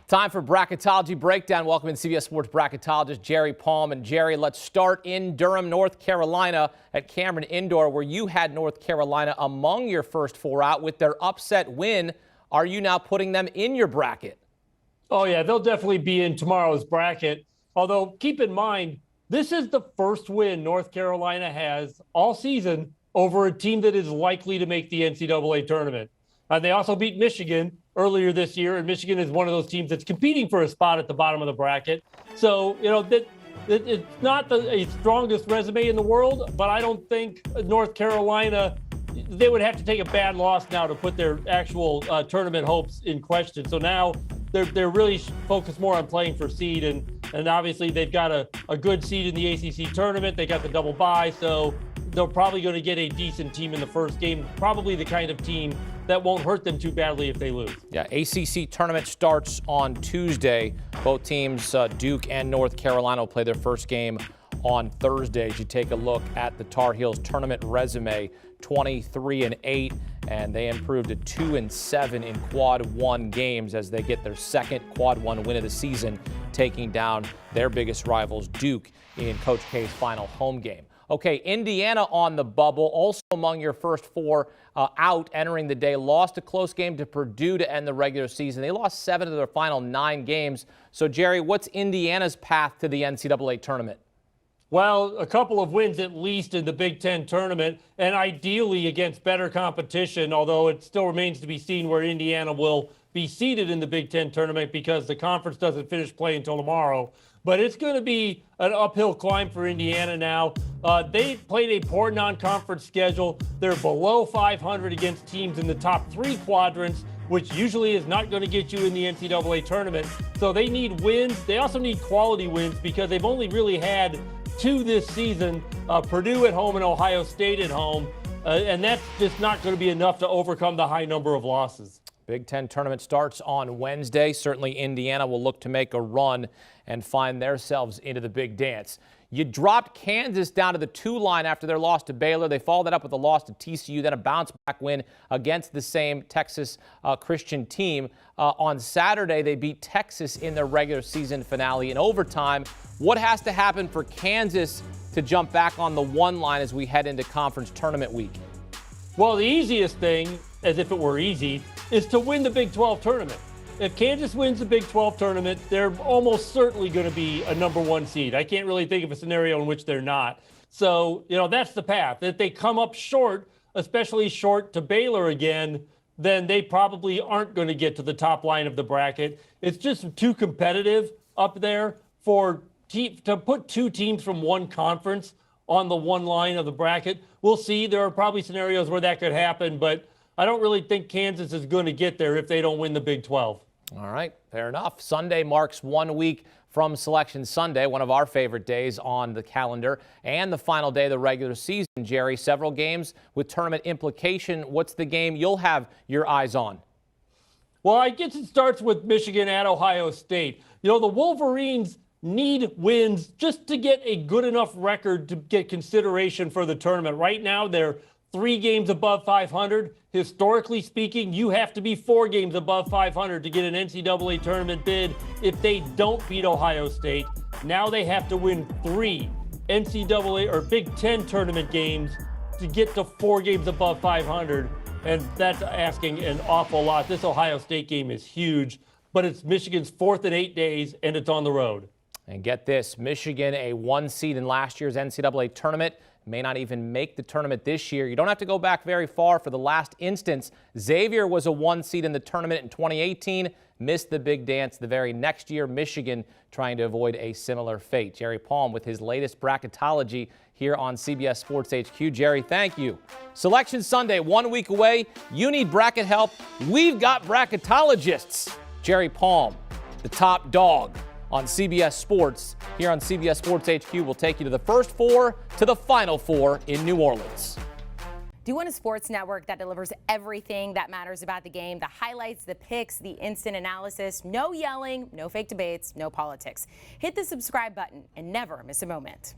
Time for Bracketology Breakdown. Welcome to CBS Sports bracketologist Jerry Palm. And Jerry, let's start in Durham, North Carolina at Cameron Indoor, where you had North Carolina among your first four out with their upset win. Are you now putting them in your bracket? Oh, yeah, they'll definitely be in tomorrow's bracket. Although, keep in mind, this is the first win North Carolina has all season over a team that is likely to make the NCAA tournament. They also beat Michigan earlier this year, and Michigan is one of those teams that's competing for a spot at the bottom of the bracket. So, it's not the strongest resume in the world, but I don't think North Carolina, they would have to take a bad loss now to put their actual tournament hopes in question. So now they're really focused more on playing for seed, and obviously they've got a good seed in the ACC tournament. They got the double bye, so they're probably going to get a decent team in the first game, probably the kind of team that won't hurt them too badly if they lose. Yeah, ACC tournament starts on Tuesday. Both teams, Duke and North Carolina, will play their first game on Thursday. As you take a look at the Tar Heels tournament resume, 23-8, and they improved to 2-7 in quad one games as they get their second quad one win of the season, taking down their biggest rivals, Duke, in Coach K's final home game. Okay, Indiana on the bubble, also among your first four out entering the day, lost a close game to Purdue to end the regular season. They lost 7 of their final 9 games. So, Jerry, what's Indiana's path to the NCAA tournament? Well, a couple of wins at least in the Big Ten tournament, and ideally against better competition, although it still remains to be seen where Indiana will be seated in the Big Ten tournament because the conference doesn't finish play until tomorrow. But it's going to be an uphill climb for Indiana now. They played a poor non-conference schedule. They're below 500 against teams in the top 3 quadrants, which usually is not going to get you in the NCAA tournament. So they need wins. They also need quality wins because they've only really had 2 this season, Purdue at home and Ohio State at home. And that's just not going to be enough to overcome the high number of losses. Big Ten tournament starts on Wednesday. Certainly Indiana will look to make a run and find themselves into the big dance. You dropped Kansas down to the 2 line after their loss to Baylor. They followed that up with a loss to TCU, then a bounce-back win against the same Texas Christian team. On Saturday, they beat Texas in their regular season finale in overtime. What has to happen for Kansas to jump back on the 1 line as we head into conference tournament week? Well, the easiest thing, as if it were easy, is to win the Big 12 tournament. If Kansas wins the Big 12 tournament, they're almost certainly going to be a number 1 seed. I can't really think of a scenario in which they're not. So, that's the path. If they come up short, especially short to Baylor again, then they probably aren't going to get to the top line of the bracket. It's just too competitive up there to put 2 teams from 1 conference on the 1 line of the bracket. We'll see. There are probably scenarios where that could happen, but I don't really think Kansas is going to get there if they don't win the Big 12. All right, fair enough. Sunday marks 1 week from Selection Sunday, one of our favorite days on the calendar, and the final day of the regular season. Jerry, several games with tournament implication. What's the game you'll have your eyes on? Well, I guess it starts with Michigan at Ohio State. The Wolverines need wins just to get a good enough record to get consideration for the tournament. Right now, they're 3 games above 500. Historically speaking, you have to be 4 games above 500 to get an NCAA tournament bid if they don't beat Ohio State. Now they have to win 3 NCAA or Big Ten tournament games to get to 4 games above 500. And that's asking an awful lot. This Ohio State game is huge, but it's Michigan's 4th in 8 days, and it's on the road. And get this, Michigan, a 1 seed in last year's NCAA tournament, may not even make the tournament this year. You don't have to go back very far for the last instance. Xavier was a 1 seed in the tournament in 2018, missed the big dance the very next year. Michigan trying to avoid a similar fate. Jerry Palm with his latest bracketology here on CBS Sports HQ. Jerry, thank you. Selection Sunday, 1 week away. You need bracket help. We've got bracketologists. Jerry Palm, the top dog on CBS Sports. Here on CBS Sports HQ, we'll take you to the first 4 to the final 4 in New Orleans. Do you want a sports network that delivers everything that matters about the game? The highlights, the picks, the instant analysis, no yelling, no fake debates, no politics. Hit the subscribe button and never miss a moment.